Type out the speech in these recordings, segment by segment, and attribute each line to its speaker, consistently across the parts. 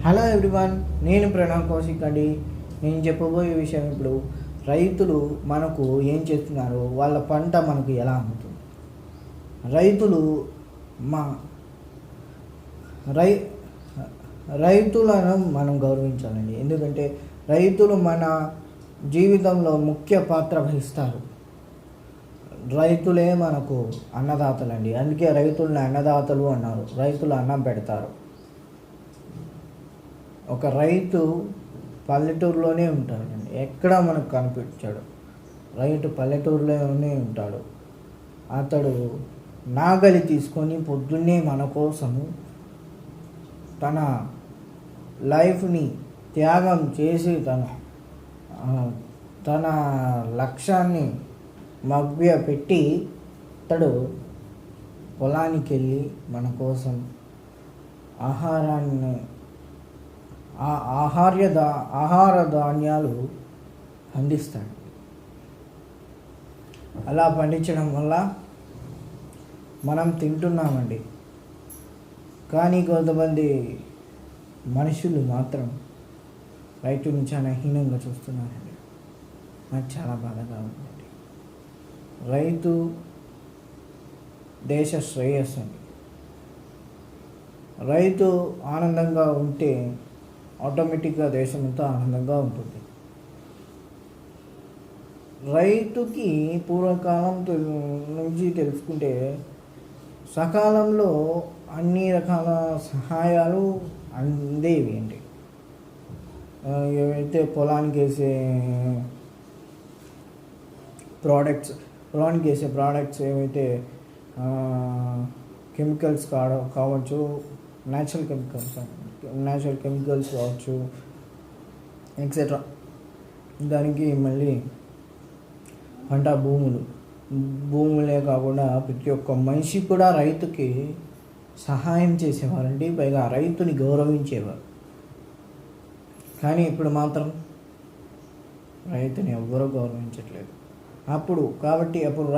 Speaker 1: Hello everyone, నేను ప్రణవ్ కౌశిక్ అండి. నేను చెప్పబోయే విషయం ఇప్పుడు రైతులు మనకు ఏం చేస్తున్నారు, వాళ్ళ పంట మనకు ఎలా అమ్ముతుంది. రైతులు మా రై రైతులను మనం గౌరవించాలండి. ఎందుకంటే రైతులు మన జీవితంలో ముఖ్య పాత్ర వహిస్తారు. రైతులే మనకు అన్నదాతలండి. అందుకే రైతులను అన్నదాతలు అన్నారు. రైతులు అన్నం పెడతారు. ఒక రైతు పల్లెటూరులోనే ఉంటాడండి, ఎక్కడ మనకు కనిపించాడు. రైతు పల్లెటూరులోనే ఉంటాడు. అతడు నాగలి తీసుకొని పొద్దున్నే మన కోసము తన లైఫ్ని త్యాగం చేసి తన లక్ష్యాన్ని మభ్య పెట్టి అతడు పొలానికి వెళ్ళి మన కోసం ఆహార ధాన్యాలు పండిస్తాడు. అలా పండించడం వల్ల మనం తింటున్నామండి. కానీ కొంతమంది మనుషులు మాత్రం రైతుని చాలా హీనంగా చూస్తున్నారండి. నాకు చాలా బాధగా ఉందండి. రైతు దేశ శ్రేయస్సు అండి. రైతు ఆనందంగా ఉంటే ఆటోమేటిక్గా దేశం అంతా ఆనందంగా ఉంటుంది. రైతుకి పూర్వకాలం నుంచి తెలుసుకుంటే సకాలంలో అన్ని రకాల సహాయాలు అందేవి అండి. ఏవైతే పొలానికి వేసే ప్రోడక్ట్స్ ఏవైతే కెమికల్స్ కావచ్చు, న్యాచురల్ కెమికల్స్ కావచ్చు, ఎక్సెట్రా. దానికి మళ్ళీ పంట భూములే కాకుండా ప్రతి ఒక్క మనిషి కూడా రైతుకి సహాయం చేసేవారండి. పైగా రైతుని గౌరవించేవారు. కానీ ఇప్పుడు మాత్రం రైతుని ఎవ్వరూ గౌరవించట్లేదు. అప్పుడు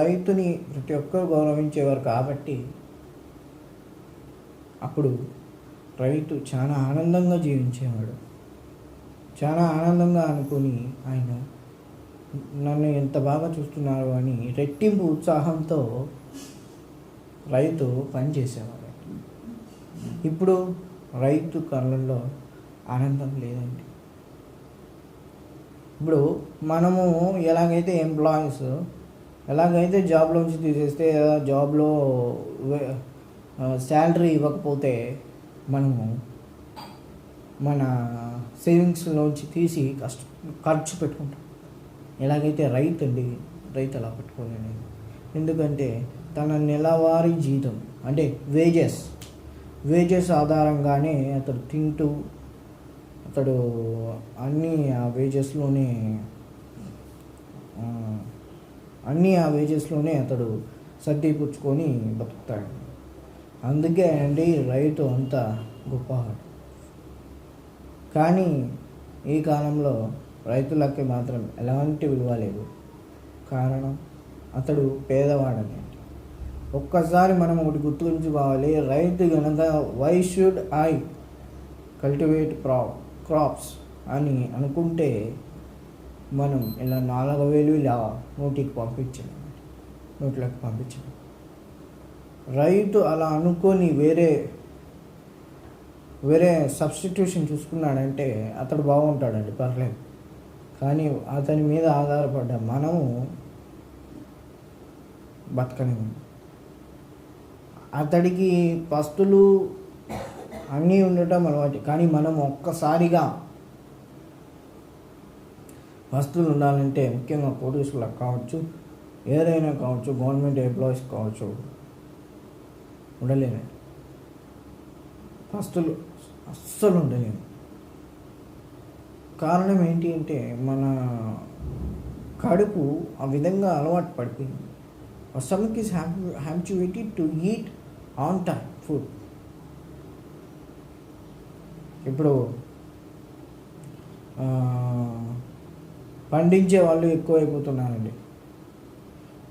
Speaker 1: రైతుని ప్రతి ఒక్కరు గౌరవించేవారు. కాబట్టి అప్పుడు రైతు చాలా ఆనందంగా జీవించేవాడు. చాలా ఆనందంగా అనుకుని ఆయన నన్ను ఎంత బాగా చూస్తున్నారు అని రెట్టింపు ఉత్సాహంతో రైతు పనిచేసేవాడు. ఇప్పుడు రైతు కళ్ళల్లో ఆనందం లేదండి. ఇప్పుడు మనము ఎలాగైతే ఎంప్లాయీస్ జాబ్లోంచి తీసేస్తే, జాబ్లో శాలరీ ఇవ్వకపోతే మనము మన సేవింగ్స్లోంచి తీసి ఖర్చు పెట్టుకుంటాం. ఎలాగైతే రైతు అలా పెట్టుకోలేండి. ఎందుకంటే తన నెలవారీ జీతం అంటే వేజెస్ ఆధారంగానే అతడు తింటూ అన్నీ ఆ వేజెస్లోనే అతడు సర్దిపుచ్చుకొని బతుకుతాడు. అందుకే అండి రైతు అంత గొప్పవాడు. కానీ ఈ కాలంలో రైతులకి మాత్రం ఎలాంటి విలువ లేదు. కారణం అతడు పేదవాడని. ఒక్కసారి మనం ఒకటి గుర్తుంచుకోవాలి. రైతు కనుక why should I cultivate crops అని అనుకుంటే మనం ఇలా 4,000 ఇలా నోట్లోకి పంపించాం. రైతు అలా అనుకొని వేరే సబ్స్టిట్యూషన్ చూసుకున్నాడంటే అతడు బాగుంటాడండి, పర్లేదు. కానీ అతని మీద ఆధారపడ్డ మనము బతకలేము. అతడికి పస్తులు అన్నీ ఉండటం అలవాటు. కానీ మనం ఒక్కసారిగా పస్తులు ఉండాలంటే, ముఖ్యంగా పోలీసులకు కావచ్చు, ఏదైనా కావచ్చు, గవర్నమెంట్ ఎంప్లాయీస్ కావచ్చు, ఉండలేము. పస్తులు అస్సలు ఉండలేము. కారణం ఏంటి అంటే మన కడుపు ఆ విధంగా అలవాటు పడిపోయింది. stomach is habituated to eat on time food. ఇప్పుడు పండించే వాళ్ళు ఎక్కువైపోతున్నారండి.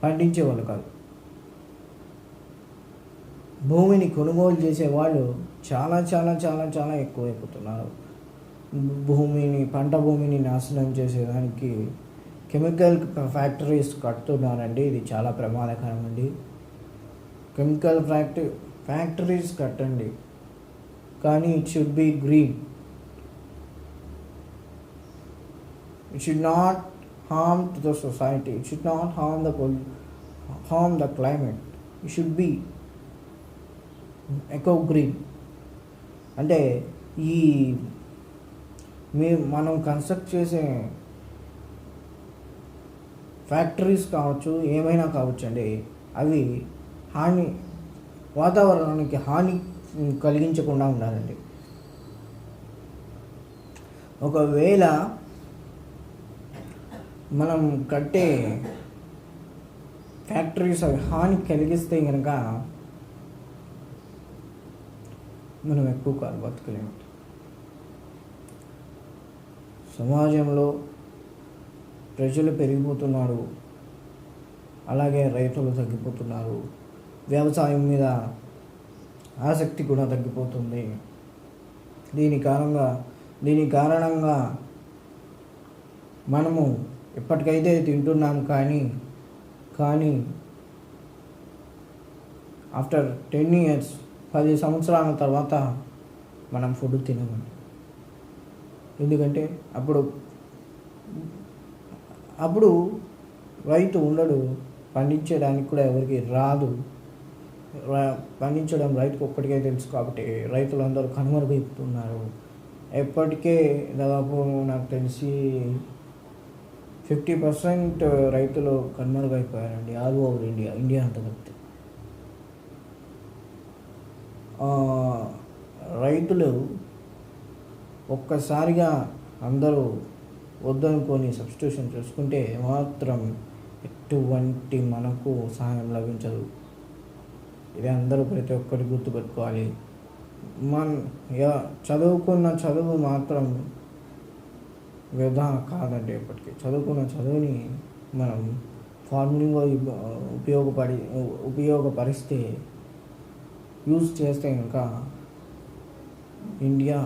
Speaker 1: పండించేవాళ్ళు కాదు, భూమిని కొనుగోలు చేసే వాళ్ళు చాలా చాలా చాలా చాలా ఎక్కువైపోతున్నారు. పంట భూమిని నాశనం చేసేదానికి కెమికల్ ఫ్యాక్టరీస్ కడుతున్నారండి. ఇది చాలా ప్రమాదకరం అండి. కెమికల్ ఫ్యాక్టరీస్ కట్టండి, కానీ it should be green. It should not harm to the society. It should not harm the climate. It should be eco green. అంటే ఈ మనం కన్స్ట్రక్ట్ చేసే ఫ్యాక్టరీస్ కావచ్చు, ఏమైనా కావచ్చు అండి, అవి వాతావరణానికి హాని కలిగించకుండా ఉండాలండి. ఒకవేళ మనం కట్టే ఫ్యాక్టరీస్ అవి హాని కలిగిస్తే కనుక మనం ఎక్కువ కాలం బతకలేము. సమాజంలో ప్రజలు పెరిగిపోతున్నారు, అలాగే రైతులు తగ్గిపోతున్నారు. వ్యవసాయం మీద ఆసక్తి కూడా తగ్గిపోతుంది. దీని కారణంగా మనము ఎప్పటికైతే తింటున్నాం, కానీ ఆఫ్టర్ 10 years 10 సంవత్సరాల తర్వాత మనం ఫుడ్ తినమండి. ఎందుకంటే అప్పుడు రైతు ఉండడు, పండించడానికి కూడా ఎవరికి రాదు. పండించడం రైతుకు ఒక్కడికే తెలుసు. కాబట్టి రైతులందరూ కనుమరుగైపోతున్నారు. ఎప్పటికే దాదాపు నాకు తెలిసి 50% రైతులు కనుమరుగైపోయారండి, ఆల్ ఓవర్ ఇండియా అంతా కలిపితే. రైతులు ఒక్కసారిగా అందరూ వద్దనుకొని సబ్స్టిట్యూషన్ చేసుకుంటే మాత్రం ఎటువంటి మనకు సహాయం లభించదు. ఇది అందరూ ప్రతి ఒక్కటి గుర్తుపెట్టుకోవాలి. చదువుకున్న చదువు మాత్రం వృధా కాదండి. ఎప్పటికీ చదువుకున్న చదువుని మనం ఫార్మింగ్లో ఉపయోగపరిస్తే, యూజ్ చేస్తే ఇంకా ఇండియా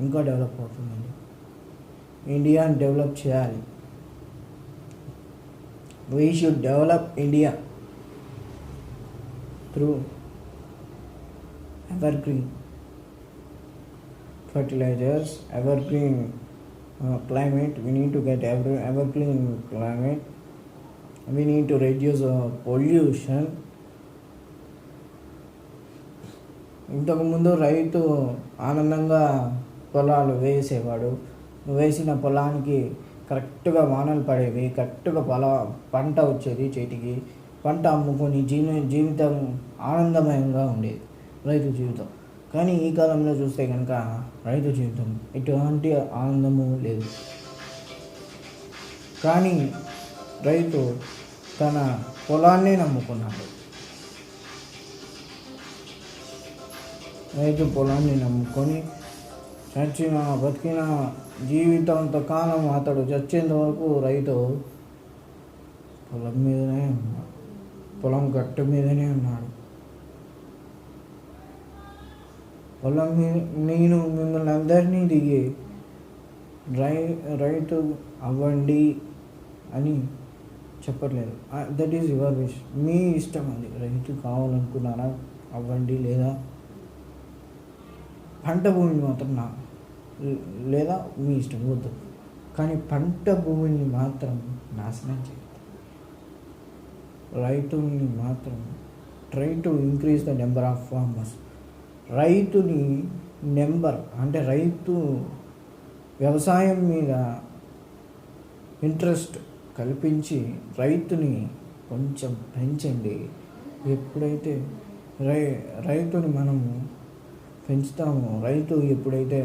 Speaker 1: ఇంకా డెవలప్ అవుతుందండి. ఇండియాని డెవలప్ చేయాలి. We should develop India through evergreen fertilizers, evergreen climate. We need to get evergreen climate. We need to reduce pollution. ఇంతకుముందు రైతు ఆనందంగా పొలాలు వేసేవాడు. వేసిన పొలానికి కరెక్ట్గా వానలు పడేవి, కరెక్ట్గా పంట వచ్చేది చేతికి. పంట అమ్ముకొని జీవితం ఆనందమయంగా ఉండేది రైతు జీవితం. కానీ ఈ కాలంలో చూస్తే కనుక రైతు జీవితం ఎటువంటి ఆనందము లేదు. కానీ రైతు తన పొలాన్నే నమ్ముకున్నాడు. రైతు పొలాన్ని నమ్ముకొని బతికిన జీవితంతో కాలం అతడు చచ్చేంత వరకు రైతు పొలం మీదనే ఉన్నాడు, పొలం గట్టు మీదనే ఉన్నాడు. పొలం మీద నేను మిమ్మల్ని అందరినీ దిగి రైతు అవ్వండి అని చెప్పట్లేదు. దట్ ఈజ్ యువర్ విష్, మీ ఇష్టం. అది రైతు కావాలనుకున్నారా అవ్వండి, లేదా పంట భూమిని మాత్రం లేదా మీ ఇష్టం వద్దు. కానీ పంట భూమిని మాత్రం నాశనం చేయదు. రైతుని మాత్రం try to increase the number of farmers. రైతుని అంటే రైతు వ్యవసాయం మీద ఇంట్రెస్ట్ కల్పించి రైతుని కొంచెం పెంచండి. ఎప్పుడైతే రైతుని మనము పెంచుతామో, రైతు ఎప్పుడైతే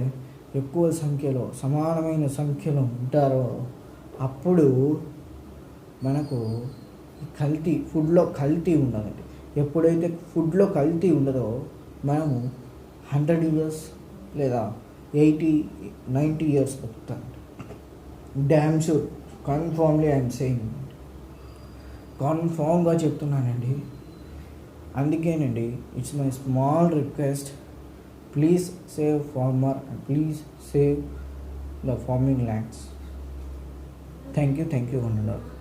Speaker 1: ఎక్కువ సంఖ్యలో సమానమైన సంఖ్యలో ఉంటారో అప్పుడు మనకు ఫుడ్లో కల్తీ ఉండదండి. ఎప్పుడైతే ఫుడ్లో కల్తీ ఉండదో మనము 100 years లేదా 80-90 years బతుకుతాం. Damn sure, confirmly I'm saying, కన్ఫామ్గా చెప్తున్నానండి. అందుకేనండి it's my small request, please save farmer and please save the farming lands. Thank you, one and all.